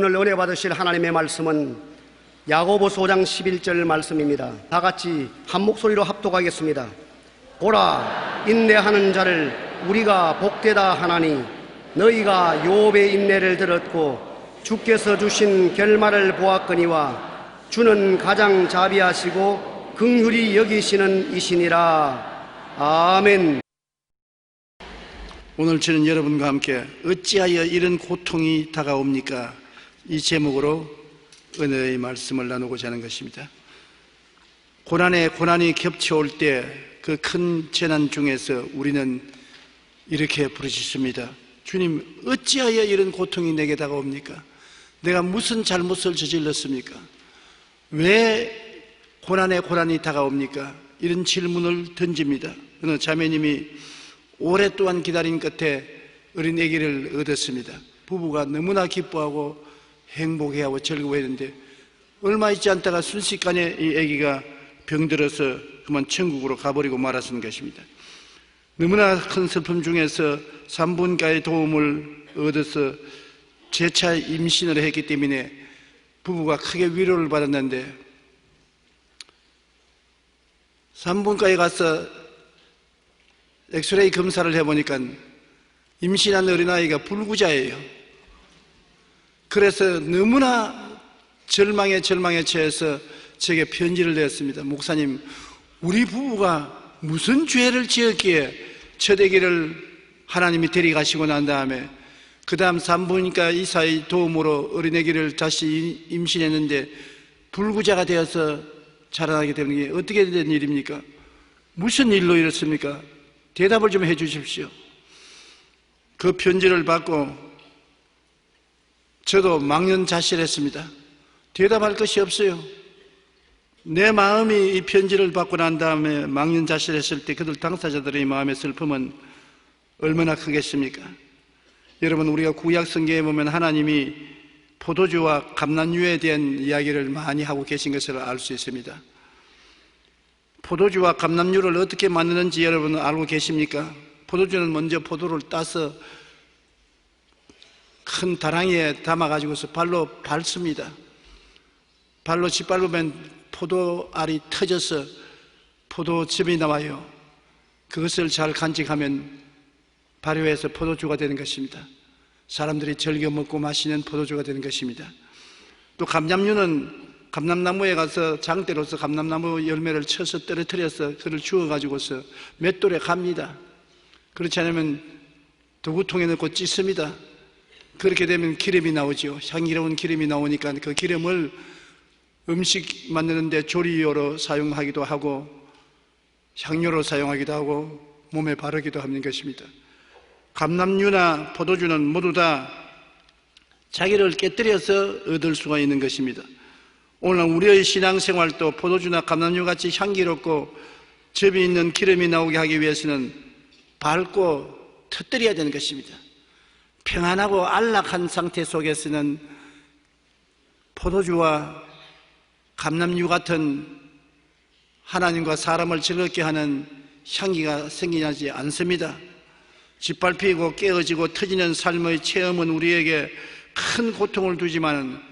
오늘 은혜 받으실 하나님의 말씀은 야고보서 5장 11절 말씀입니다. 다 같이 한 목소리로 합독하겠습니다. 보라, 인내하는 자를 우리가 복되다 하나니 너희가 욥의 인내를 들었고 주께서 주신 결말을 보았거니와 주는 가장 자비하시고 긍휼히 여기시는 이시니라. 아멘. 오늘 저는 여러분과 함께 어찌하여 이런 고통이 다가옵니까? 이 제목으로 은혜의 말씀을 나누고자 하는 것입니다. 고난에 고난이 겹쳐올 때 그 큰 재난 중에서 우리는 이렇게 부르짖습니다. 주님, 어찌하여 이런 고통이 내게 다가옵니까? 내가 무슨 잘못을 저질렀습니까? 왜 고난에 고난이 다가옵니까? 이런 질문을 던집니다. 어느 자매님이 오랫동안 기다린 끝에 어린 아기를 얻었습니다. 부부가 너무나 기뻐하고 행복해하고 즐거워했는데 얼마 있지 않다가 순식간에 이 아기가 병들어서 그만 천국으로 가버리고 말았던 것입니다. 너무나 큰 슬픔 중에서 산부인과의 도움을 얻어서 재차 임신을 했기 때문에 부부가 크게 위로를 받았는데 산부인과에 가서 엑스레이 검사를 해보니까 임신한 어린아이가 불구자예요. 그래서 너무나 절망에 처해서 제게 편지를 냈습니다. 목사님, 우리 부부가 무슨 죄를 지었기에 첫 아기를 하나님이 데려가시고 난 다음에 그 다음 산부인과 의사의 도움으로 어린아기를 다시 임신했는데 불구자가 되어서 자라나게 되는 게 어떻게 된 일입니까? 무슨 일로 이렇습니까? 대답을 좀 해 주십시오. 그 편지를 받고 저도 망연자실했습니다. 대답할 것이 없어요. 내 마음이 이 편지를 받고 난 다음에 망연자실했을 때 그들 당사자들의 마음의 슬픔은 얼마나 크겠습니까? 여러분, 우리가 구약 성경에 보면 하나님이 포도주와 감람유에 대한 이야기를 많이 하고 계신 것을 알 수 있습니다. 포도주와 감람유를 어떻게 만드는지 여러분 알고 계십니까? 포도주는 먼저 포도를 따서 큰 다랑이에 담아가지고서 발로 밟습니다. 발로 짓밟으면 포도알이 터져서 포도즙이 나와요. 그것을 잘 간직하면 발효해서 포도주가 되는 것입니다. 사람들이 즐겨 먹고 마시는 포도주가 되는 것입니다. 또 감람유는 감람나무에 가서 장대로서 감람나무 열매를 쳐서 떨어뜨려서 그를 주워가지고서 맷돌에 갑니다. 그렇지 않으면 도구통에 넣고 찢습니다. 그렇게 되면 기름이 나오죠. 향기로운 기름이 나오니까 그 기름을 음식 만드는데 조리요로 사용하기도 하고 향료로 사용하기도 하고 몸에 바르기도 하는 것입니다. 감람유나 포도주는 모두 다 자기를 깨뜨려서 얻을 수가 있는 것입니다. 오늘 우리의 신앙생활도 포도주나 감람유같이 향기롭고 즙이 있는 기름이 나오게 하기 위해서는 밟고 터뜨려야 되는 것입니다. 평안하고 안락한 상태 속에서는 포도주와 감람유 같은 하나님과 사람을 즐겁게 하는 향기가 생기지 않습니다. 짓밟히고 깨어지고 터지는 삶의 체험은 우리에게 큰 고통을 주지만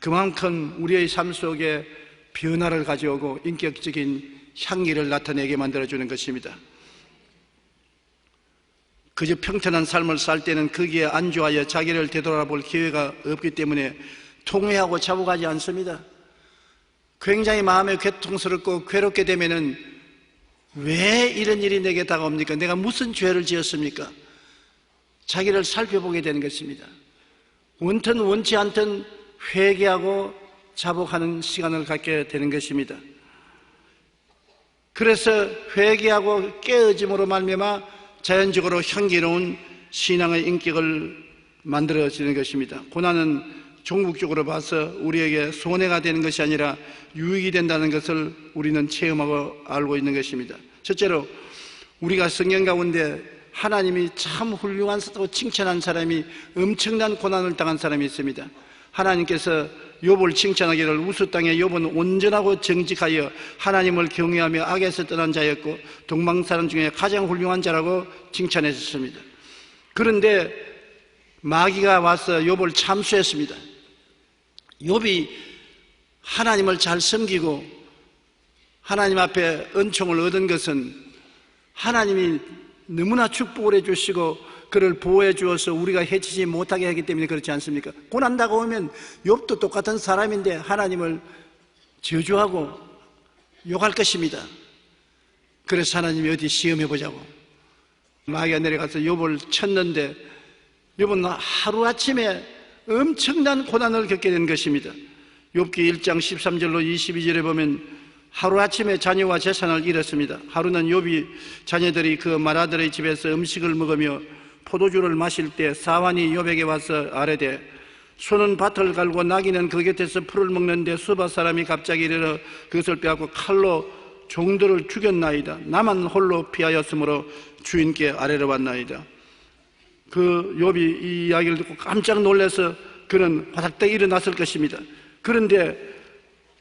그만큼 우리의 삶 속에 변화를 가져오고 인격적인 향기를 나타내게 만들어주는 것입니다. 그저 평탄한 삶을 살 때는 거기에 안주하여 자기를 되돌아볼 기회가 없기 때문에 통회하고 자복하지 않습니다. 굉장히 마음이 괴통스럽고 괴롭게 되면은 왜 이런 일이 내게 다가옵니까? 내가 무슨 죄를 지었습니까? 자기를 살펴보게 되는 것입니다. 원튼 원치 않든 회개하고 자복하는 시간을 갖게 되는 것입니다. 그래서 회개하고 깨어짐으로 말미암아 자연적으로 향기로운 신앙의 인격을 만들어지는 것입니다. 고난은 종국적으로 봐서 우리에게 손해가 되는 것이 아니라 유익이 된다는 것을 우리는 체험하고 알고 있는 것입니다. 첫째로 우리가 성경 가운데 하나님이 참 훌륭하고 칭찬한 사람이 엄청난 고난을 당한 사람이 있습니다. 하나님께서 욥을 칭찬하기를 우수 땅에 욥은 온전하고 정직하여 하나님을 경외하며 악에서 떠난 자였고 동방사람 중에 가장 훌륭한 자라고 칭찬했습니다. 그런데 마귀가 와서 욥을 참수했습니다. 욥이 하나님을 잘 섬기고 하나님 앞에 은총을 얻은 것은 하나님이 너무나 축복을 해주시고 그를 보호해 주어서 우리가 해치지 못하게 하기 때문에 그렇지 않습니까? 고난 다가오면 욥도 똑같은 사람인데 하나님을 저주하고 욕할 것입니다. 그래서 하나님이 어디 시험해 보자고 마귀가 내려가서 욥을 쳤는데 욥은 하루아침에 엄청난 고난을 겪게 된 것입니다. 욥기 1장 13절로 22절에 보면 하루아침에 자녀와 재산을 잃었습니다. 하루는 욥이 자녀들이 그 마라들의 집에서 음식을 먹으며 포도주를 마실 때 사환이 욥에게 와서 아뢰되 소는 밭을 갈고 나귀는 그 곁에서 풀을 먹는데 수바 사람이 갑자기 이르러 그것을 빼앗고 칼로 종들을 죽였나이다. 나만 홀로 피하였으므로 주인께 아뢰러 왔나이다. 그 욥이 이 이야기를 듣고 깜짝 놀라서 그는 화닥닥 일어났을 것입니다. 그런데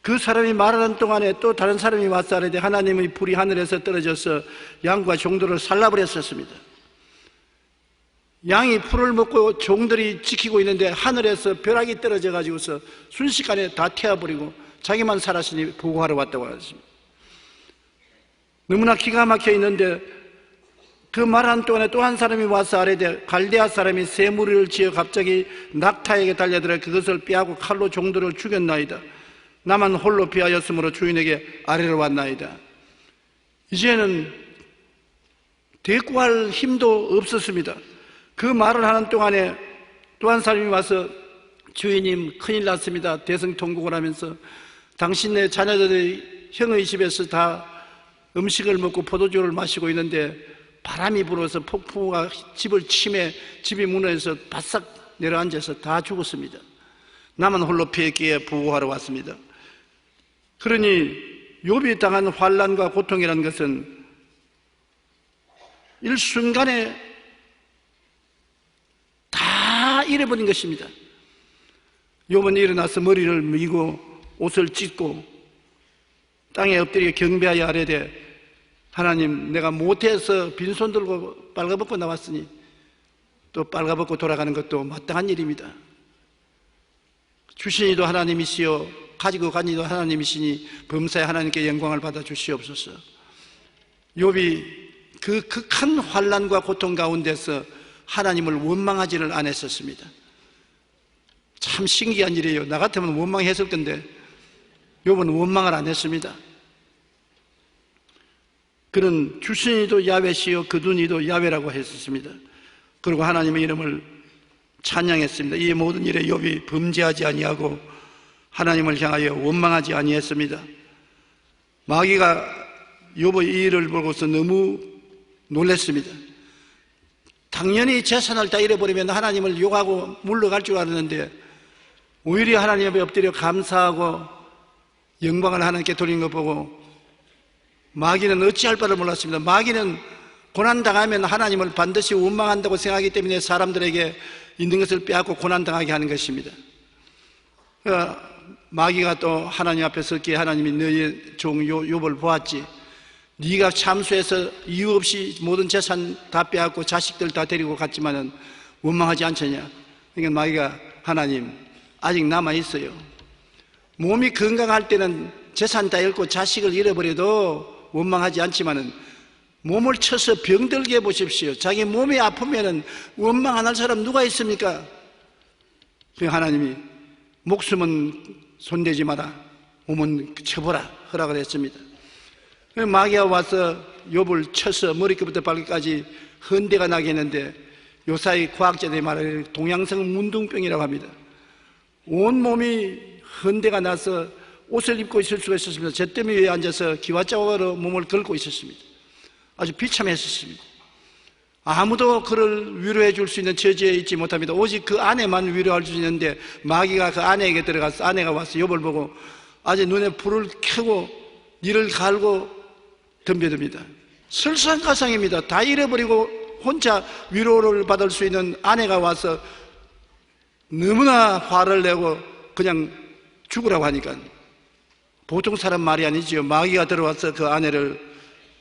그 사람이 말하는 동안에 또 다른 사람이 와서 아뢰되 하나님의 불이 하늘에서 떨어져서 양과 종들을 살라버렸었습니다. 양이 풀을 먹고 종들이 지키고 있는데 하늘에서 벼락이 떨어져 가지고서 순식간에 다 태워버리고 자기만 살았으니 보고하러 왔다고 하셨습니다. 너무나 기가 막혀 있는데 그 말하는 동안에 또 한 사람이 와서 아뢰되 갈대아 사람이 새 무리를 지어 갑자기 낙타에게 달려들어 그것을 빼앗고 칼로 종들을 죽였나이다. 나만 홀로 피하였으므로 주인에게 아뢰러 왔나이다. 이제는 대꾸할 힘도 없었습니다. 그 말을 하는 동안에 또 한 사람이 와서 주인님 큰일 났습니다. 대성통곡을 하면서 당신네 자녀들의 형의 집에서 다 음식을 먹고 포도주를 마시고 있는데 바람이 불어서 폭풍우가 집을 침해 집이 무너져서 바싹 내려앉아서 다 죽었습니다. 나만 홀로 피했기에 부고하러 왔습니다. 그러니 욥이 당한 환난과 고통이라는 것은 일순간에 다 잃어버린 것입니다. 욥은 일어나서 머리를 밀고 옷을 찢고 땅에 엎드려 경배하여 아뢰되 하나님 내가 못해서 빈손 들고 빨가벗고 나왔으니 또 빨가벗고 돌아가는 것도 마땅한 일입니다. 주신 이도 하나님이시요 가지고 간 이도 하나님이시니 범사에 하나님께 영광을 받아 주시옵소서. 욥이 그 극한 환난과 고통 가운데서 하나님을 원망하지를 않았었습니다. 참 신기한 일이에요. 나 같으면 원망했을 건데 욥은 원망을 안 했습니다. 그는 주신 이도 야훼시요 거둔 이도 야훼라고 했었습니다. 그리고 하나님의 이름을 찬양했습니다. 이 모든 일에 욥이 범죄하지 아니하고 하나님을 향하여 원망하지 아니했습니다. 마귀가 욥의 이 일을 보고서 너무 놀랐습니다. 당연히 재산을 다 잃어버리면 하나님을 욕하고 물러갈 줄 알았는데 오히려 하나님 앞에 엎드려 감사하고 영광을 하나님께 돌린 것 보고 마귀는 어찌할 바를 몰랐습니다. 마귀는 고난당하면 하나님을 반드시 원망한다고 생각하기 때문에 사람들에게 있는 것을 빼앗고 고난당하게 하는 것입니다. 마귀가 또 하나님 앞에 섰기에 하나님이 너희의 종 욥을 보았지. 네가 참수해서 이유 없이 모든 재산 다 빼앗고 자식들 다 데리고 갔지만은 원망하지 않느냐. 그러니까 마귀가 하나님 아직 남아있어요. 몸이 건강할 때는 재산 다 잃고 자식을 잃어버려도 원망하지 않지만은 몸을 쳐서 병들게 해보십시오. 자기 몸이 아프면은 원망 안 할 사람 누가 있습니까? 그 하나님이 목숨은 손대지 마라, 몸은 쳐보라 허락을 했습니다. 마귀가 와서 욥을 쳐서 머리끝부터 발끝까지 헌대가 나게 했는데 요사이 과학자들이 말하는 동양성 문둥병이라고 합니다. 온몸이 헌대가 나서 옷을 입고 있을 수가 있었습니다. 잿더미 위에 앉아서 기와자국으로 몸을 긁고 있었습니다. 아주 비참했었습니다. 아무도 그를 위로해 줄 수 있는 처지에 있지 못합니다. 오직 그 아내만 위로할 수 있는데 마귀가 그 아내에게 들어가서 아내가 와서 욥을 보고 아주 눈에 불을 켜고 이를 갈고 덤벼듭니다. 설상가상입니다. 다 잃어버리고 혼자 위로를 받을 수 있는 아내가 와서 너무나 화를 내고 그냥 죽으라고 하니까 보통 사람 말이 아니지요. 마귀가 들어와서 그 아내를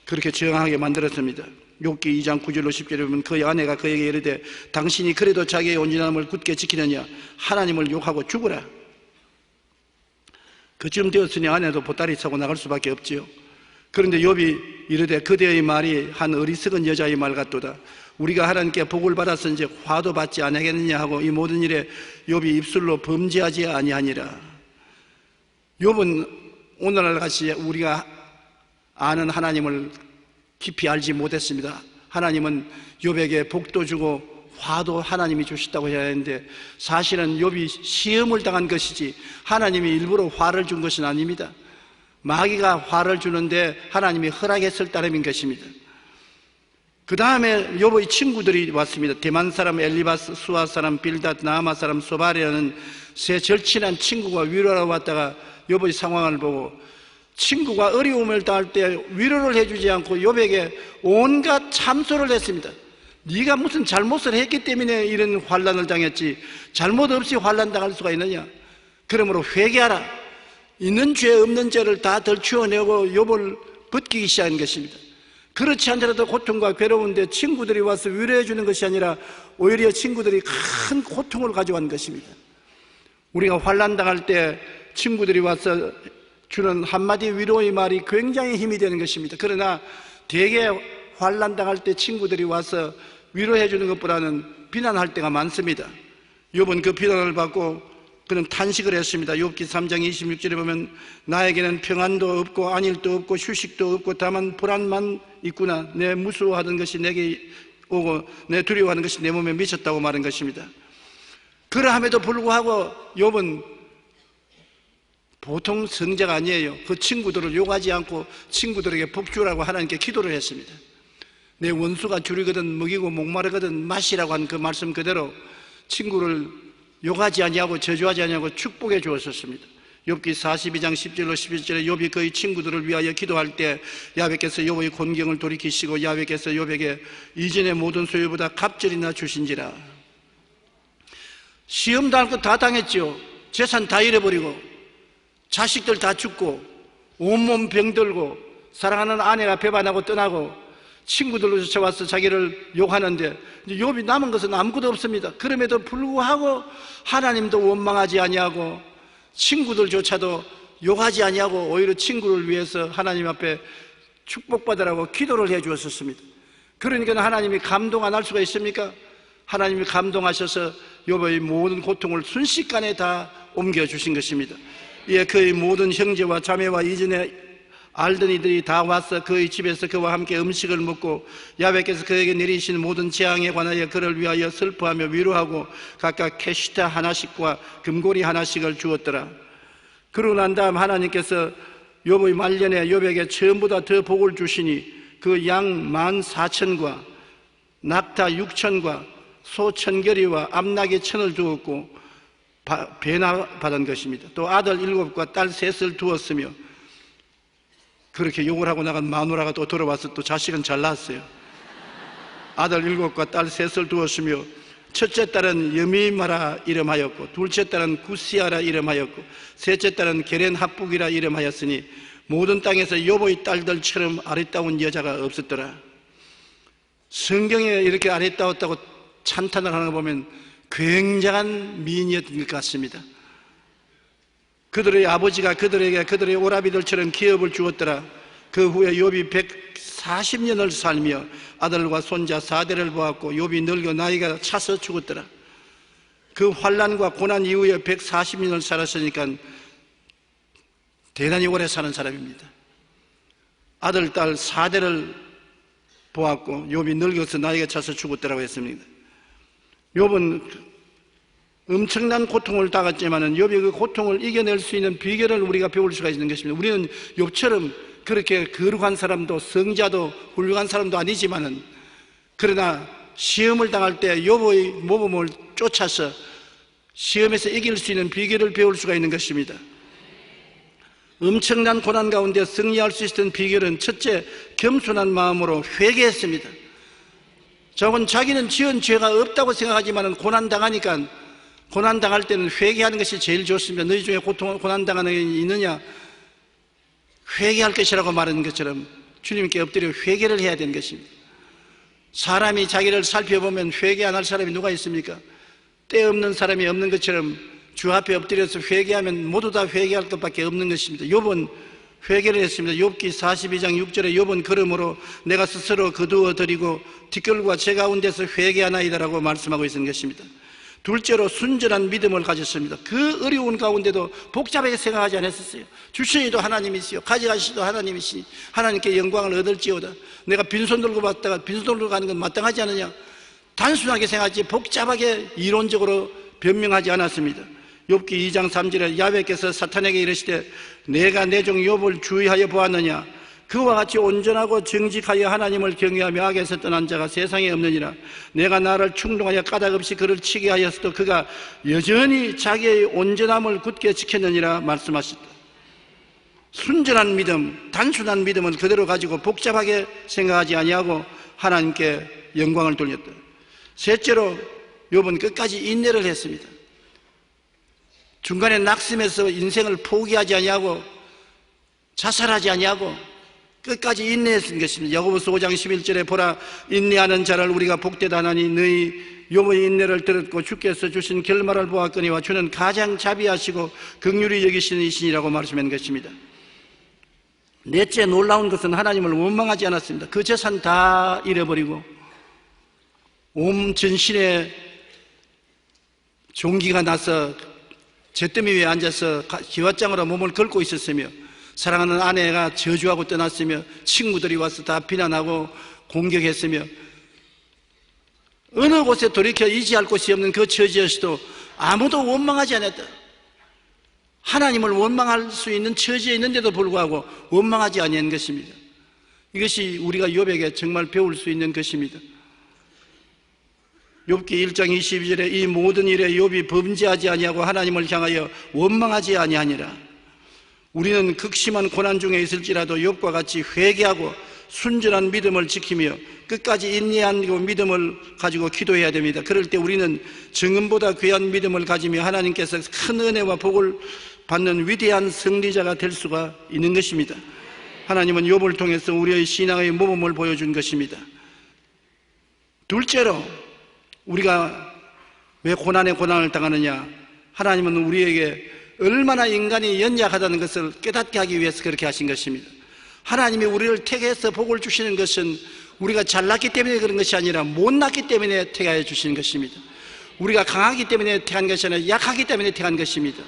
그렇게 저항하게 만들었습니다. 욥기 2장 9절로 10절에 보면 그 아내가 그에게 이르되 당신이 그래도 자기의 온전함을 굳게 지키느냐 하나님을 욕하고 죽으라. 그쯤 되었으니 아내도 보따리 차고 나갈 수밖에 없지요. 그런데 욥이 이르되 그대의 말이 한 어리석은 여자의 말 같도다. 우리가 하나님께 복을 받았은지 화도 받지 아니하겠느냐 하고 이 모든 일에 욥이 입술로 범죄하지 아니하니라. 욥은 오늘날 같이 우리가 아는 하나님을 깊이 알지 못했습니다. 하나님은 욥에게 복도 주고 화도 하나님이 주셨다고 해야 하는데, 사실은 욥이 시험을 당한 것이지 하나님이 일부러 화를 준 것은 아닙니다. 마귀가 화를 주는데 하나님이 허락했을 따름인 것입니다. 그 다음에 욥의 친구들이 왔습니다. 대만 사람 엘리바스, 수아 사람 빌닷, 나아마 사람 소발이라는 세 절친한 친구가 위로하러 왔다가 욥의 상황을 보고, 친구가 어려움을 당할 때 위로를 해주지 않고 욥에게 온갖 참소를 했습니다. 네가 무슨 잘못을 했기 때문에 이런 환난을 당했지 잘못 없이 환난 당할 수가 있느냐. 그러므로 회개하라. 있는 죄 없는 죄를 다 덜치워내고 욥을 벗기기 시작한 것입니다. 그렇지 않더라도 고통과 괴로운데 친구들이 와서 위로해 주는 것이 아니라 오히려 친구들이 큰 고통을 가져간 것입니다. 우리가 환난 당할 때 친구들이 와서 주는 한마디 위로의 말이 굉장히 힘이 되는 것입니다. 그러나 대개 환난 당할 때 친구들이 와서 위로해 주는 것보다는 비난할 때가 많습니다. 욥은 그 비난을 받고 그는 탄식을 했습니다. 욥기 3장 26절에 보면 나에게는 평안도 없고 안일도 없고 휴식도 없고 다만 불안만 있구나. 내 무서워하던 것이 내게 오고 내 두려워하는 것이 내 몸에 미쳤다고 말한 것입니다. 그러함에도 불구하고 욥은 보통 성자가 아니에요. 그 친구들을 욕하지 않고 친구들에게 복주라고 하나님께 기도를 했습니다. 내 원수가 줄이거든 먹이고 목마르거든 마시라고 한 그 말씀 그대로 친구를 욕하지 아니하고 저주하지 아니하고 축복해 주었었습니다. 욥기 42장 10절로 11절에 욥이 그의 친구들을 위하여 기도할 때 야훼께서 욥의 곤경을 돌이키시고 야훼께서 욥에게 이전의 모든 소유보다 갑절이나 주신지라. 시험 당할 것 다 당했죠. 재산 다 잃어버리고 자식들 다 죽고 온몸 병들고 사랑하는 아내가 배반하고 떠나고 친구들로 쫓아와서 자기를 욕하는데 욥이 남은 것은 아무것도 없습니다. 그럼에도 불구하고 하나님도 원망하지 아니하고 친구들조차도 욕하지 아니하고 오히려 친구를 위해서 하나님 앞에 축복받으라고 기도를 해 주었습니다. 그러니까 하나님이 감동 안 할 수가 있습니까? 하나님이 감동하셔서 욥의 모든 고통을 순식간에 다 옮겨주신 것입니다. 예, 그의 모든 형제와 자매와 이전에 알던 이들이 다 와서 그의 집에서 그와 함께 음식을 먹고 야훼께서 그에게 내리신 모든 재앙에 관하여 그를 위하여 슬퍼하며 위로하고 각각 캐시타 하나씩과 금고리 하나씩을 주었더라. 그러고 난 다음 하나님께서 욥의 말년에 욥에게 처음보다 더 복을 주시니 그 양 14,000과 낙타 6,000과 소 1,000결이와 암나귀 1,000을 주었고 배나 받은 것입니다. 또 아들 7과 딸 3을 두었으며, 그렇게 욕을 하고 나간 마누라가 또 돌아와서 또 자식은 잘 낳았어요. 아들 7과 딸 3을 두었으며 첫째 딸은 여미마라 이름하였고 둘째 딸은 구시아라 이름하였고 셋째 딸은 게렌 합북이라 이름하였으니 모든 땅에서 욥의 딸들처럼 아리따운 여자가 없었더라. 성경에 이렇게 아리따웠다고 찬탄을 하는 거 보면 굉장한 미인이었던 것 같습니다. 그들의 아버지가 그들에게 그들의 오라비들처럼 기업을 주었더라. 그 후에 욥이 140년을 살며 아들과 손자 4대를 보았고 욥이 늙어 나이가 차서 죽었더라. 그 환난과 고난 이후에 140년을 살았으니까 대단히 오래 사는 사람입니다. 아들, 딸 4대를 보았고 욥이 늙어서 나이가 차서 죽었더라고 했습니다. 욥은 엄청난 고통을 당했지만은 욥이 그 고통을 이겨낼 수 있는 비결을 우리가 배울 수가 있는 것입니다. 우리는 욥처럼 그렇게 거룩한 사람도 성자도 훌륭한 사람도 아니지만은 그러나 시험을 당할 때 욥의 모범을 쫓아서 시험에서 이길 수 있는 비결을 배울 수가 있는 것입니다. 엄청난 고난 가운데 승리할 수 있었던 비결은 첫째, 겸손한 마음으로 회개했습니다. 저건 자기는 지은 죄가 없다고 생각하지만은 고난 당하니까 고난 당할 때는 회개하는 것이 제일 좋습니다. 너희 중에 고난 당하는 게 있느냐? 회개할 것이라고 말하는 것처럼 주님께 엎드려 회개를 해야 되는 것입니다. 사람이 자기를 살펴보면 회개 안 할 사람이 누가 있습니까? 때 없는 사람이 없는 것처럼 주 앞에 엎드려서 회개하면 모두 다 회개할 것밖에 없는 것입니다. 욥은 회개를 했습니다. 욥기 42장 6절에 욥은 그러므로 내가 스스로 거두어 드리고 뒷결과 제 가운데서 회개하나이다라고 말씀하고 있는 것입니다. 둘째로 순전한 믿음을 가졌습니다. 그 어려운 가운데도 복잡하게 생각하지 않았었어요. 주시니도 하나님이시요 가져가시도 하나님이시니 하나님께 영광을 얻을지어다. 내가 빈손 들고 왔다가 빈손 들고 가는 건 마땅하지 않느냐. 단순하게 생각하지 복잡하게 이론적으로 변명하지 않았습니다. 욥기 2장 3절에 야훼께서 사탄에게 이르시되 내가 내 종 욥을 주의하여 보았느냐. 그와 같이 온전하고 정직하여 하나님을 경외하며 악에서 떠난 자가 세상에 없느니라. 내가 나를 충동하여 까닭없이 그를 치게 하였어도 그가 여전히 자기의 온전함을 굳게 지켰느니라 말씀하셨다. 순전한 믿음, 단순한 믿음은 그대로 가지고 복잡하게 생각하지 아니하고 하나님께 영광을 돌렸다. 셋째로 욥은 끝까지 인내를 했습니다. 중간에 낙심해서 인생을 포기하지 아니하고 자살하지 아니하고 끝까지 인내했던 것입니다. 야고보서 5장 11절에 보라 인내하는 자를 우리가 복되다 하나니 너희 욥의 인내를 들었고 주께서 주신 결말을 보았거니와 주는 가장 자비하시고 긍휼히 여기시는 이신이라고 말씀한 것입니다. 넷째 놀라운 것은 하나님을 원망하지 않았습니다. 그 재산 다 잃어버리고 온 전신에 종기가 나서 잿더미 위에 앉아서 기왓장으로 몸을 긁고 있었으며 사랑하는 아내가 저주하고 떠났으며 친구들이 와서 다 비난하고 공격했으며 어느 곳에 돌이켜 의지할 곳이 없는 그 처지였어도 아무도 원망하지 않았다. 하나님을 원망할 수 있는 처지에 있는데도 불구하고 원망하지 아니한 것입니다. 이것이 우리가 욥에게 정말 배울 수 있는 것입니다. 욥기 1장 22절에 이 모든 일에 욥이 범죄하지 아니하고 하나님을 향하여 원망하지 아니하니라. 우리는 극심한 고난 중에 있을지라도 욥과 같이 회개하고 순전한 믿음을 지키며 끝까지 인내한 믿음을 가지고 기도해야 됩니다. 그럴 때 우리는 정금보다 귀한 믿음을 가지며 하나님께서 큰 은혜와 복을 받는 위대한 승리자가 될 수가 있는 것입니다. 하나님은 욥을 통해서 우리의 신앙의 모범을 보여준 것입니다. 둘째로 우리가 왜 고난에 고난을 당하느냐. 하나님은 우리에게 얼마나 인간이 연약하다는 것을 깨닫게 하기 위해서 그렇게 하신 것입니다. 하나님이 우리를 택해서 복을 주시는 것은 우리가 잘났기 때문에 그런 것이 아니라 못났기 때문에 택하여 주시는 것입니다. 우리가 강하기 때문에 택한 것이 아니라 약하기 때문에 택한 것입니다.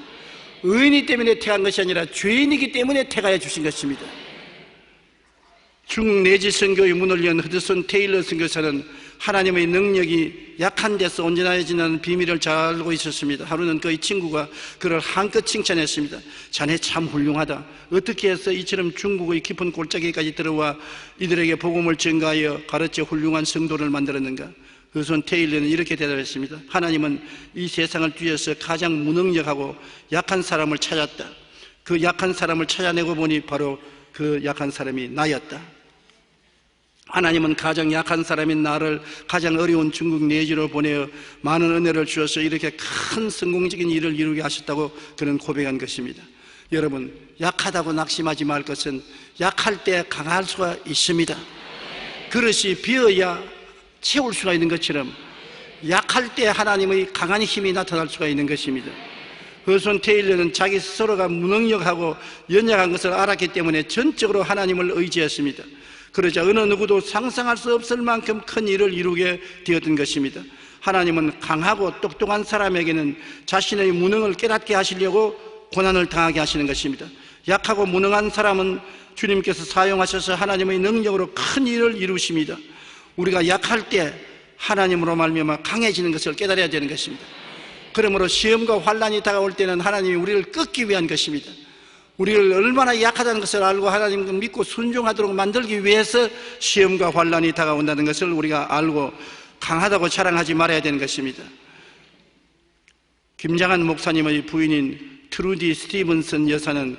의인이 때문에 택한 것이 아니라 죄인이기 때문에 택하여 주신 것입니다. 중국 내지 선교의 문을 연 허드슨 테일러 선교사는 하나님의 능력이 약한 데서 온전해지는 비밀을 잘 알고 있었습니다. 하루는 그의 친구가 그를 한껏 칭찬했습니다. 자네 참 훌륭하다. 어떻게 해서 이처럼 중국의 깊은 골짜기까지 들어와 이들에게 복음을 전가하여 가르쳐 훌륭한 성도를 만들었는가? 허드슨 테일러는 이렇게 대답했습니다. 하나님은 이 세상을 뒤에서 가장 무능력하고 약한 사람을 찾았다. 그 약한 사람을 찾아내고 보니 바로 그 약한 사람이 나였다. 하나님은 가장 약한 약한 나를 가장 어려운 중국 내지로 보내어 많은 은혜를 주셔서 이렇게 큰 성공적인 일을 이루게 하셨다고 그는 고백한 것입니다. 여러분, 약하다고 낙심하지 말 것은 약할 때 강할 수가 있습니다. 그릇이 비어야 채울 수가 있는 것처럼 약할 때 하나님의 강한 힘이 나타날 수가 있는 것입니다. 허드슨 테일러는 자기 스스로가 무능력하고 연약한 것을 알았기 때문에 전적으로 하나님을 의지했습니다. 그러자 어느 누구도 상상할 수 없을 만큼 큰 일을 이루게 되었던 것입니다. 하나님은 강하고 똑똑한 사람에게는 자신의 무능을 깨닫게 하시려고 고난을 당하게 하시는 것입니다. 약하고 무능한 사람은 주님께서 사용하셔서 하나님의 능력으로 큰 일을 이루십니다. 우리가 약할 때 하나님으로 말미암아 강해지는 것을 깨달아야 되는 것입니다. 그러므로 시험과 환난이 다가올 때는 하나님이 우리를 꺾기 위한 것입니다. 우리를 얼마나 약하다는 것을 알고 하나님을 믿고 순종하도록 만들기 위해서 시험과 환난이 다가온다는 것을 우리가 알고 강하다고 자랑하지 말아야 되는 것입니다. 김장한 목사님의 부인인 트루디 스티븐슨 여사는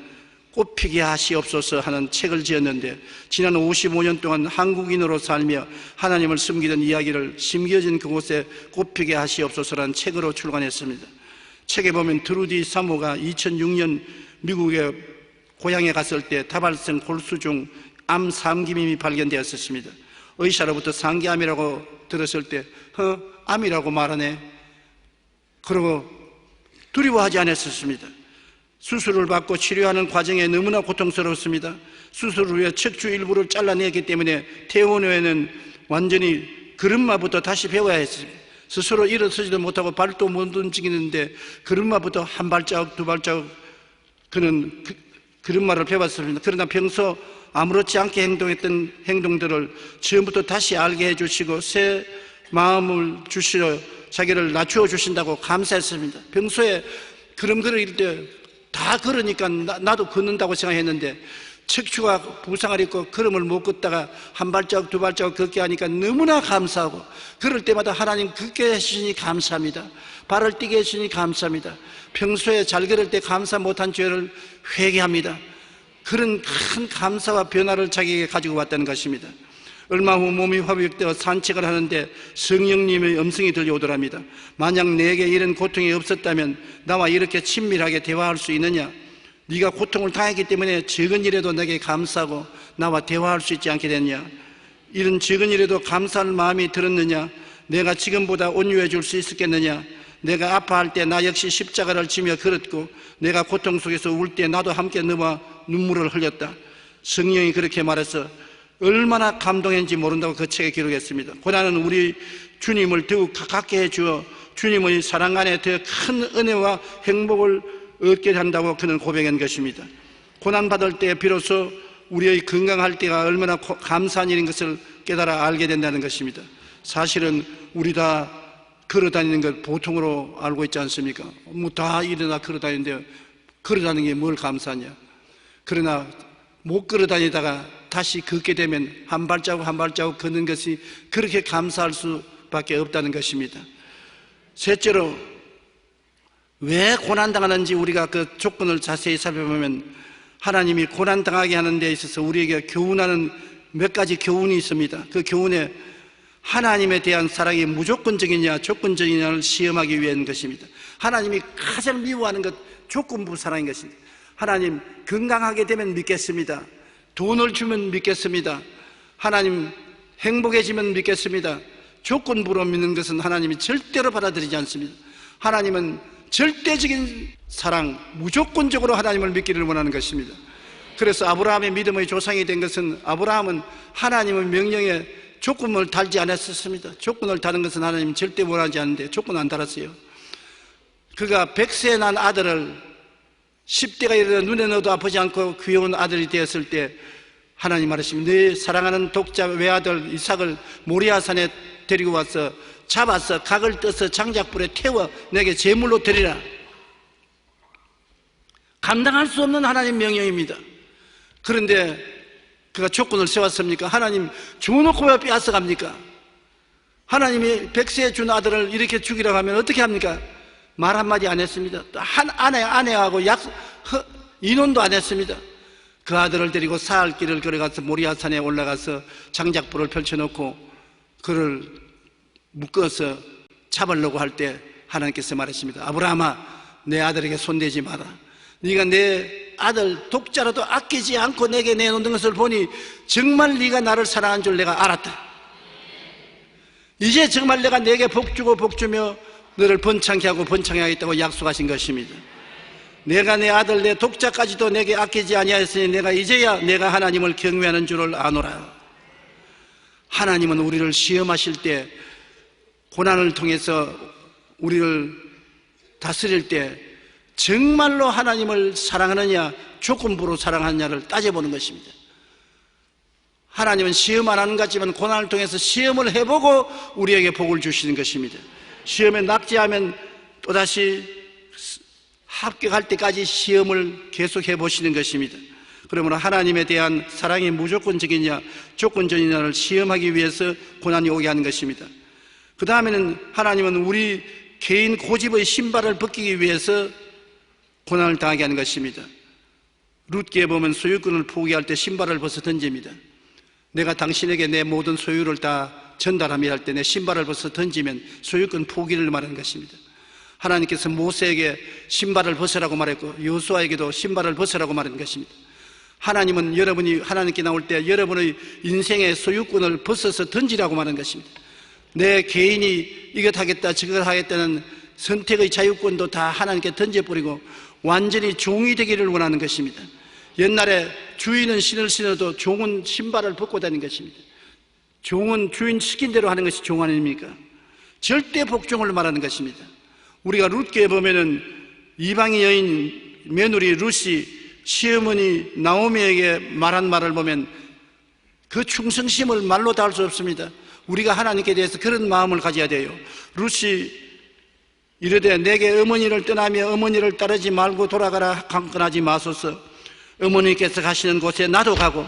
꽃피게 하시옵소서 하는 책을 지었는데 지난 55년 동안 한국인으로 살며 하나님을 숨기던 이야기를 심겨진 그곳에 꽃피게 하시옵소서라는 책으로 출간했습니다. 책에 보면 트루디 사모가 2006년 미국의 고향에 갔을 때 다발성 골수 중 암 3기임이 발견되었습니다. 의사로부터 상기암이라고 들었을 때 암이라고 말하네. 그리고 두려워하지 않았었습니다. 수술을 받고 치료하는 과정에 너무나 고통스러웠습니다. 수술 후에 척추 일부를 잘라냈기 때문에 퇴원 후에는 완전히 걸음마부터 다시 배워야 했습니다. 스스로 일어서지도 못하고 발도 못 움직이는데 걸음마부터 한 발자국 두 발자국 그는 걸음마를 배웠습니다. 그러나 평소 아무렇지 않게 행동했던 행동들을 처음부터 다시 알게 해주시고 새 마음을 주시어 자기를 낮추어 주신다고 감사했습니다. 평소에 걸음걸을 때 다 걸으니까 나도 걷는다고 생각했는데 척추가 부상을 입고 걸음을 못 걷다가 한 발자국 두 발자국 걷게 하니까 너무나 감사하고 그럴 때마다 하나님 걷게 해주시니 감사합니다. 발을 뛰게 해주시니 감사합니다. 평소에 잘 걸을 때 감사 못한 죄를 회개합니다. 그런 큰 감사와 변화를 자기에게 가지고 왔다는 것입니다. 얼마 후 몸이 회복되어 산책을 하는데 성령님의 음성이 들려오더랍니다. 만약 내게 이런 고통이 없었다면 나와 이렇게 친밀하게 대화할 수 있느냐? 네가 고통을 당했기 때문에 적은 일에도 내게 감사하고 나와 대화할 수 있지 않게 됐냐? 이런 적은 일에도 감사할 마음이 들었느냐? 내가 지금보다 온유해 줄 수 있었겠느냐? 내가 아파할 때 나 역시 십자가를 지며 걸었고 내가 고통 속에서 울 때 나도 함께 너와 눈물을 흘렸다. 성령이 그렇게 말해서 얼마나 감동했는지 모른다고 그 책에 기록했습니다. 고난은 우리 주님을 더욱 가깝게 해주어 주님의 사랑 안에 더 큰 은혜와 행복을 얻게 한다고 그는 고백한 것입니다. 고난받을 때 비로소 우리의 건강할 때가 얼마나 감사한 일인 것을 깨달아 알게 된다는 것입니다. 사실은 우리 다 걸어다니는 걸 보통으로 알고 있지 않습니까? 뭐 다 일어나 걸어다니는데 걸어다니는 게 뭘 감사하냐? 그러나 못 걸어다니다가 다시 걷게 되면 한 발자국 한 발자국 걷는 것이 그렇게 감사할 수밖에 없다는 것입니다. 셋째로 왜 고난당하는지 우리가 그 조건을 자세히 살펴보면 하나님이 고난당하게 하는 데 있어서 우리에게 교훈하는 몇 가지 교훈이 있습니다. 그 교훈에 하나님에 대한 사랑이 무조건적이냐 조건적이냐를 시험하기 위한 것입니다. 하나님이 가장 미워하는 것 조건부 사랑인 것입니다. 하나님 건강하게 되면 믿겠습니다. 돈을 주면 믿겠습니다. 하나님 행복해지면 믿겠습니다. 조건부로 믿는 것은 하나님이 절대로 받아들이지 않습니다. 하나님은 절대적인 사랑, 무조건적으로 하나님을 믿기를 원하는 것입니다. 그래서 아브라함의 믿음의 조상이 된 것은 아브라함은 하나님의 명령에 조건을 달지 않았었습니다. 조건을 다는 것은 하나님 절대 원하지 않는데 조건 안 달았어요. 그가 100세 난 아들을 10대가 이르러 눈에 넣어도 아프지 않고 귀여운 아들이 되었을 때 하나님 말하십니다. 네 사랑하는 독자 외아들 이삭을 모리아산에 데리고 와서 잡아서 각을 떠서 장작불에 태워 내게 제물로 드리라. 감당할 수 없는 하나님 명령입니다. 그런데 그가 조건을 세웠습니까? 하나님 줘놓고 왜 빼앗아 갑니까? 하나님이 100세에 준 아들을 이렇게 죽이라고 하면 어떻게 합니까? 말 한마디 안 했습니다. 아내하고 인원도 안 했습니다. 그 아들을 데리고 사흘 길을 걸어가서 모리아산에 올라가서 장작불을 펼쳐놓고 그를 묶어서 잡으려고 할 때 하나님께서 말했습니다. 아브라함아, 내 아들에게 손대지 마라. 네가 내 아들 독자라도 아끼지 않고 내게 내놓는 것을 보니 정말 네가 나를 사랑한 줄 내가 알았다. 이제 정말 내가 내게 복주고 복주며 너를 번창케 하고 번창케 하겠다고 약속하신 것입니다. 내가 내 아들 내 독자까지도 내게 아끼지 아니하였으니 내가 이제야 내가 하나님을 경외하는 줄을 아노라. 하나님은 우리를 시험하실 때 고난을 통해서 우리를 다스릴 때 정말로 하나님을 사랑하느냐 조건부로 사랑하느냐를 따져보는 것입니다. 하나님은 시험 안 하는 것 같지만 고난을 통해서 시험을 해보고 우리에게 복을 주시는 것입니다. 시험에 낙제하면 또다시 합격할 때까지 시험을 계속 해보시는 것입니다. 그러므로 하나님에 대한 사랑이 무조건적이냐 조건적이냐를 시험하기 위해서 고난이 오게 하는 것입니다. 그 다음에는 하나님은 우리 개인 고집의 신발을 벗기기 위해서 고난을 당하게 하는 것입니다. 룻기에 보면 소유권을 포기할 때 신발을 벗어 던집니다. 내가 당신에게 내 모든 소유를 다 전달하며 할 때 내 신발을 벗어 던지면 소유권 포기를 말하는 것입니다. 하나님께서 모세에게 신발을 벗으라고 말했고 여호수아에게도 신발을 벗으라고 말하는 것입니다. 하나님은 여러분이 하나님께 나올 때 여러분의 인생의 소유권을 벗어서 던지라고 말하는 것입니다. 내 개인이 이것 하겠다 저것 하겠다는 선택의 자유권도 다 하나님께 던져버리고 완전히 종이 되기를 원하는 것입니다. 옛날에 주인은 신을 신어도 종은 신발을 벗고 다니는 것입니다. 종은 주인 시킨 대로 하는 것이 종 아닙니까? 절대 복종을 말하는 것입니다. 우리가 룻기에 보면은 이방인 여인 며느리 룻이 시어머니 나오미에게 말한 말을 보면 그 충성심을 말로 다 할 수 없습니다. 우리가 하나님께 대해서 그런 마음을 가져야 돼요. 룻이 이르되 내게 어머니를 떠나며 어머니를 따르지 말고 돌아가라 강권하지 마소서. 어머니께서 가시는 곳에 나도 가고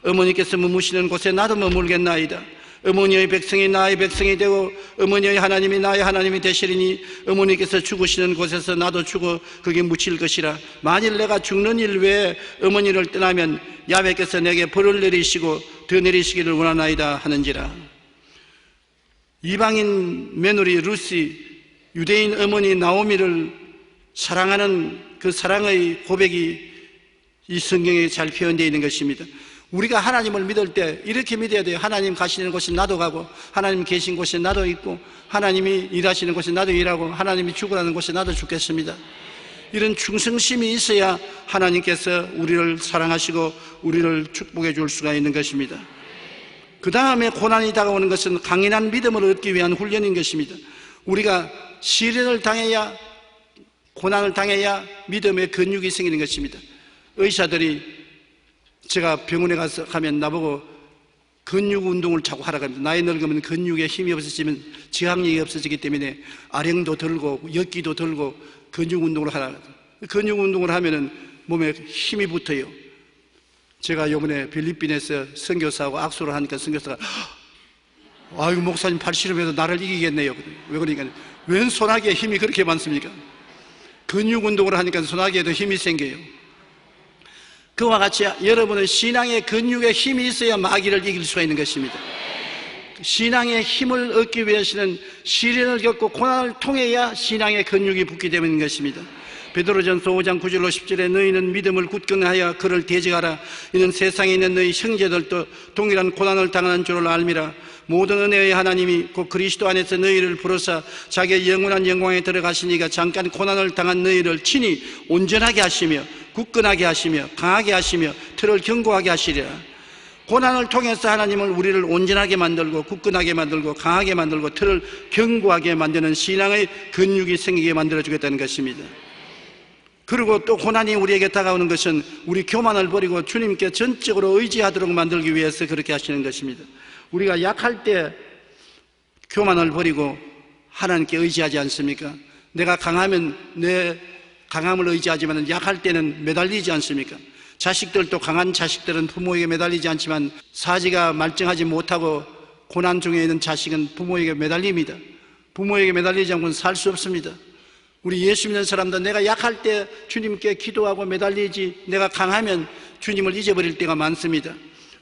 어머니께서 머무시는 곳에 나도 머물겠나이다. 어머니의 백성이 나의 백성이 되고 어머니의 하나님이 나의 하나님이 되시리니 어머니께서 죽으시는 곳에서 나도 죽어 거기 묻힐 것이라. 만일 내가 죽는 일 외에 어머니를 떠나면 야훼께서 내게 벌을 내리시고 더 내리시기를 원하나이다 하는지라. 이방인 며느리 룻이 유대인 어머니 나오미를 사랑하는 그 사랑의 고백이 이 성경에 잘 표현되어 있는 것입니다. 우리가 하나님을 믿을 때 이렇게 믿어야 돼요. 하나님 가시는 곳에 나도 가고 하나님 계신 곳에 나도 있고 하나님이 일하시는 곳에 나도 일하고 하나님이 죽으라는 곳에 나도 죽겠습니다. 이런 충성심이 있어야 하나님께서 우리를 사랑하시고 우리를 축복해 줄 수가 있는 것입니다. 그 다음에 고난이 다가오는 것은 강인한 믿음을 얻기 위한 훈련인 것입니다. 우리가 시련을 당해야, 고난을 당해야 믿음의 근육이 생기는 것입니다. 의사들이 제가 병원에 가면 나보고 근육 운동을 자꾸 하라고 합니다. 나이 늙으면 근육에 힘이 없어지면 지압력이 없어지기 때문에 아령도 들고 역기도 들고 근육 운동을 하라고 합니다. 근육 운동을 하면은 몸에 힘이 붙어요. 제가 이번에 필리핀에서 선교사하고 악수를 하니까 선교사가 아이고 목사님 팔씨름해도 나를 이기겠네요. 왜 그러니까 웬 소나기에 힘이 그렇게 많습니까? 근육 운동을 하니까 소나기에도 힘이 생겨요. 그와 같이 여러분의 신앙의 근육에 힘이 있어야 마귀를 이길 수가 있는 것입니다. 신앙의 힘을 얻기 위해서는 시련을 겪고 고난을 통해야 신앙의 근육이 붙기 때문인 것입니다. 베드로전서 5장 9절로 10절에 너희는 믿음을 굳건하여 그를 대적하라. 이는 세상에 있는 너희 형제들도 동일한 고난을 당하는 줄을 알미라. 모든 은혜의 하나님이 곧 그리스도 안에서 너희를 부르사 자기의 영원한 영광에 들어가시니가 잠깐 고난을 당한 너희를 친히 온전하게 하시며 굳건하게 하시며 강하게 하시며 틀을 견고하게 하시리라. 고난을 통해서 하나님을 우리를 온전하게 만들고 굳건하게 만들고 강하게 만들고 틀을 견고하게 만드는 신앙의 근육이 생기게 만들어주겠다는 것입니다. 그리고 또 고난이 우리에게 다가오는 것은 우리 교만을 버리고 주님께 전적으로 의지하도록 만들기 위해서 그렇게 하시는 것입니다. 우리가 약할 때 교만을 버리고 하나님께 의지하지 않습니까? 내가 강하면 내 강함을 의지하지만 약할 때는 매달리지 않습니까? 자식들도 강한 자식들은 부모에게 매달리지 않지만 사지가 말짱하지 못하고 고난 중에 있는 자식은 부모에게 매달립니다. 부모에게 매달리지 않고는 살 수 없습니다. 우리 예수 믿는 사람도 내가 약할 때 주님께 기도하고 매달리지 내가 강하면 주님을 잊어버릴 때가 많습니다.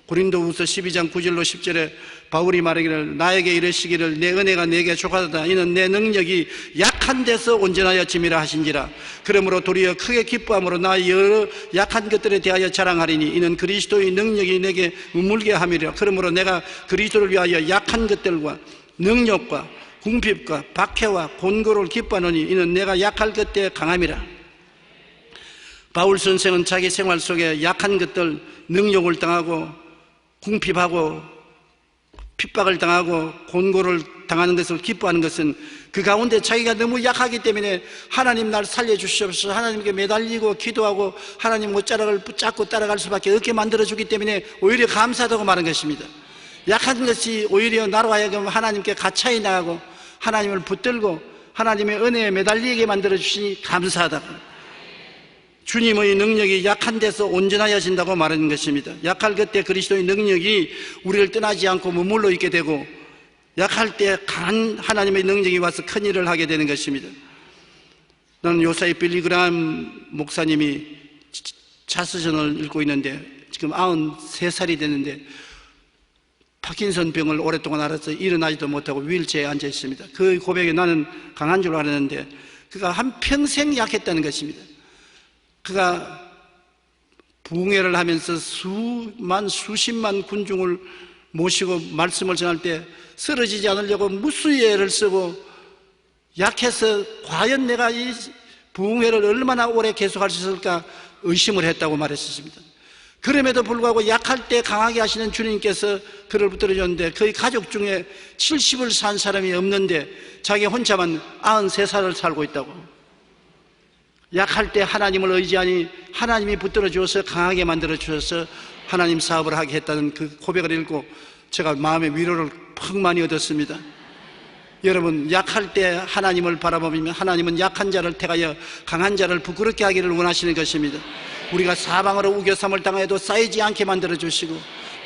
고린도후서 12장 9절로 10절에 바울이 말하기를 나에게 이르시기를 내 은혜가 내게 족하다 이는 내 능력이 약한 데서 온전하여 짐이라 하신지라. 그러므로 도리어 크게 기뻐함으로 나 여러 약한 것들에 대하여 자랑하리니 이는 그리스도의 능력이 내게 머물게 함이라. 그러므로 내가 그리스도를 위하여 약한 것들과 능력과 궁핍과 박해와 곤고를 기뻐하노니 이는 내가 약할 그때에 강함이라. 바울 선생은 자기 생활 속에 약한 것들, 능력을 당하고 궁핍하고 핍박을 당하고 곤고를 당하는 것을 기뻐하는 것은 그 가운데 자기가 너무 약하기 때문에 하나님 날 살려주시옵소서 하나님께 매달리고 기도하고 하나님 못자락을 붙잡고 따라갈 수밖에 없게 만들어주기 때문에 오히려 감사하다고 말한 것입니다. 약한 것이 오히려 나로 하여금 하나님께 가차이 나가고 하나님을 붙들고 하나님의 은혜에 매달리게 만들어주시니 감사하다고. 주님의 능력이 약한 데서 온전하여진다고 말하는 것입니다. 약할 그때 그리스도의 능력이 우리를 떠나지 않고 머물러 있게 되고 약할 때 강한 하나님의 능력이 와서 큰 일을 하게 되는 것입니다. 나는 요사이 빌리그람 목사님이 자서전을 읽고 있는데 지금 93살이 됐는데 파킨슨 병을 오랫동안 앓아서 일어나지도 못하고 휠체어에 앉아 있습니다. 그 고백에 나는 강한 줄 알았는데 그가 한평생 약했다는 것입니다. 그가 부흥회를 하면서 수십만 군중을 모시고 말씀을 전할 때 쓰러지지 않으려고 무수히 애를 쓰고 약해서 과연 내가 이 부흥회를 얼마나 오래 계속할 수 있을까 의심을 했다고 말했습니다. 그럼에도 불구하고 약할 때 강하게 하시는 주님께서 그를 붙들어 줬는데 그의 가족 중에 70을 산 사람이 없는데 자기 혼자만 93살을 살고 있다고. 약할 때 하나님을 의지하니 하나님이 붙들어 주어서 강하게 만들어 주셔서 하나님 사업을 하게 했다는 그 고백을 읽고 제가 마음의 위로를 퍽 많이 얻었습니다. 여러분, 약할 때 하나님을 바라보면 하나님은 약한 자를 택하여 강한 자를 부끄럽게 하기를 원하시는 것입니다. 우리가 사방으로 우겨삼을 당해도 쌓이지 않게 만들어 주시고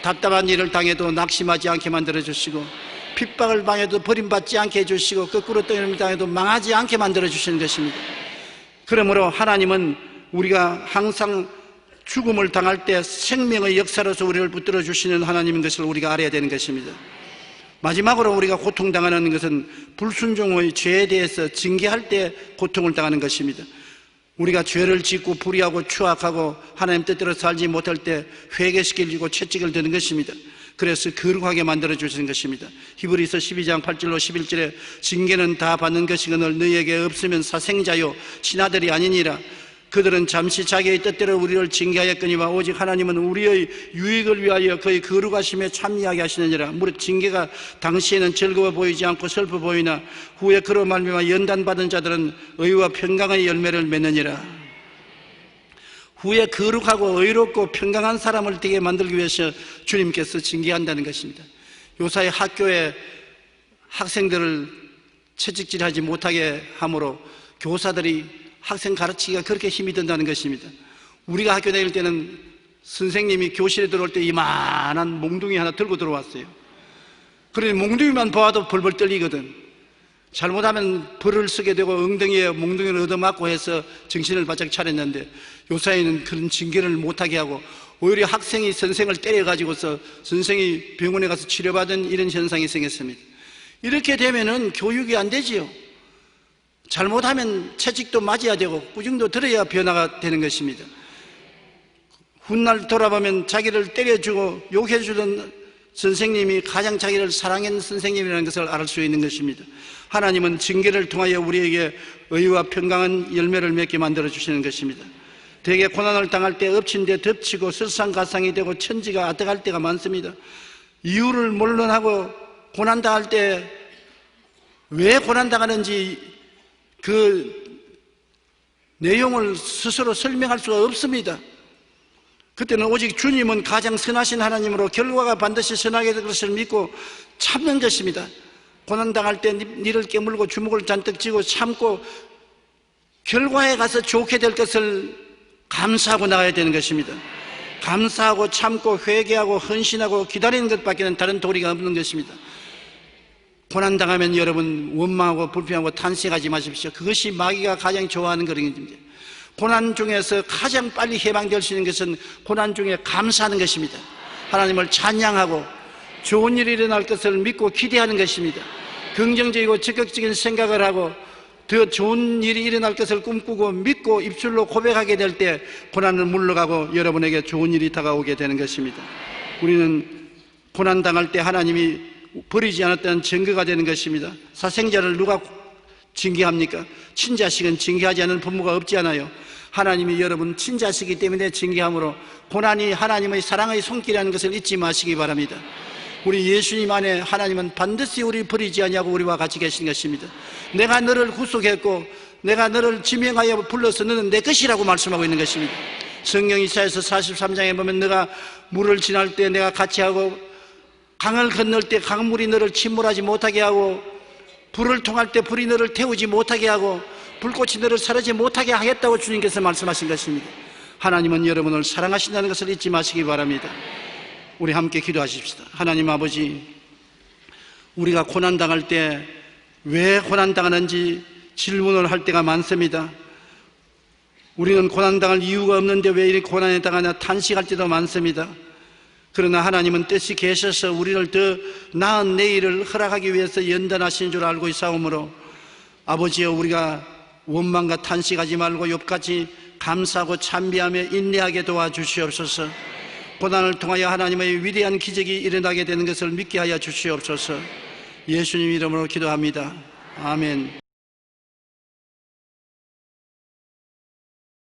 답답한 일을 당해도 낙심하지 않게 만들어 주시고 핍박을 당해도 버림받지 않게 해주시고 거꾸로 떠임을 당해도 망하지 않게 만들어 주시는 것입니다. 그러므로 하나님은 우리가 항상 죽음을 당할 때 생명의 역사로서 우리를 붙들어 주시는 하나님인 것을 우리가 알아야 되는 것입니다. 마지막으로 우리가 고통당하는 것은 불순종의 죄에 대해서 징계할 때 고통을 당하는 것입니다. 우리가 죄를 짓고 불의하고 추악하고 하나님 뜻대로 살지 못할 때 회개시키고 채찍을 드는 것입니다. 그래서 거룩하게 만들어 주시는 것입니다. 히브리서 12장 8절로 11절에 징계는 다 받는 것이거늘 너희에게 없으면 사생자요 신하들이 아니니라. 그들은 잠시 자기의 뜻대로 우리를 징계하였거니와 오직 하나님은 우리의 유익을 위하여 그의 거룩하심에 참여하게 하시느니라. 무릇 징계가 당시에는 즐거워 보이지 않고 슬퍼 보이나 후에 그로 말미암아 연단받은 자들은 의와 평강의 열매를 맺느니라. 후에 거룩하고 의롭고 평강한 사람을 되게 만들기 위해서 주님께서 징계한다는 것입니다. 요사이 학교에 학생들을 채찍질하지 못하게 함으로 교사들이 학생 가르치기가 그렇게 힘이 든다는 것입니다. 우리가 학교 다닐 때는 선생님이 교실에 들어올 때 이만한 몽둥이 하나 들고 들어왔어요. 그러니 몽둥이만 봐도 벌벌 떨리거든. 잘못하면 벌을 쓰게 되고 엉덩이에 몽둥이를 얻어맞고 해서 정신을 바짝 차렸는데 요사이는 그런 징계를 못하게 하고 오히려 학생이 선생을 때려가지고서 선생이 병원에 가서 치료받은 이런 현상이 생겼습니다. 이렇게 되면은 교육이 안 되지요. 잘못하면 채찍도 맞아야 되고 꾸중도 들어야 변화가 되는 것입니다. 훗날 돌아보면 자기를 때려주고 욕해주던 선생님이 가장 자기를 사랑하는 선생님이라는 것을 알 수 있는 것입니다. 하나님은 징계를 통하여 우리에게 의와 평강한 열매를 맺게 만들어 주시는 것입니다. 대개 고난을 당할 때 엎친 데 덮치고 설상가상이 되고 천지가 아득할 때가 많습니다. 이유를 몰론하고 고난당할 때 왜 고난당하는지 그 내용을 스스로 설명할 수가 없습니다. 그때는 오직 주님은 가장 선하신 하나님으로 결과가 반드시 선하게 될 것을 믿고 참는 것입니다. 고난당할 때 니를 깨물고 주먹을 잔뜩 쥐고 참고 결과에 가서 좋게 될 것을 감사하고 나가야 되는 것입니다. 감사하고 참고 회개하고 헌신하고 기다리는 것밖에는 다른 도리가 없는 것입니다. 고난당하면 여러분 원망하고 불평하고 탄식하지 마십시오. 그것이 마귀가 가장 좋아하는 것입니다. 고난 중에서 가장 빨리 해방될 수 있는 것은 고난 중에 감사하는 것입니다. 하나님을 찬양하고 좋은 일이 일어날 것을 믿고 기대하는 것입니다. 긍정적이고 적극적인 생각을 하고 더 좋은 일이 일어날 것을 꿈꾸고 믿고 입술로 고백하게 될 때 고난은 물러가고 여러분에게 좋은 일이 다가오게 되는 것입니다. 우리는 고난당할 때 하나님이 버리지 않았다는 증거가 되는 것입니다. 사생자를 누가 징계합니까? 친자식은 징계하지 않는 부모가 없지 않아요. 하나님이 여러분 친자식이기 때문에 징계함으로 고난이 하나님의 사랑의 손길이라는 것을 잊지 마시기 바랍니다. 우리 예수님 안에 하나님은 반드시 우리 버리지 아니하고 우리와 같이 계신 것입니다. 내가 너를 구속했고 내가 너를 지명하여 불러서 너는 내 것이라고 말씀하고 있는 것입니다. 성경 이사야서 43장에 보면 너가 물을 지날 때 내가 같이 하고 강을 건널 때 강물이 너를 침몰하지 못하게 하고 불을 통할 때 불이 너를 태우지 못하게 하고 불꽃이 너를 사르지 못하게 하겠다고 주님께서 말씀하신 것입니다. 하나님은 여러분을 사랑하신다는 것을 잊지 마시기 바랍니다. 우리 함께 기도하십시다. 하나님 아버지, 우리가 고난당할 때 왜 고난당하는지 질문을 할 때가 많습니다. 우리는 고난당할 이유가 없는데 왜 이렇게 고난에 당하냐 탄식할 때도 많습니다. 그러나 하나님은 뜻이 계셔서 우리를 더 나은 내일을 허락하기 위해서 연단하신 줄 알고 있사오므로 아버지여 우리가 원망과 탄식하지 말고 욥같이 감사하고 찬미하며 인내하게 도와주시옵소서. 고난을 통하여 하나님의 위대한 기적이 일어나게 되는 것을 믿게 하여 주시옵소서. 예수님 이름으로 기도합니다. 아멘.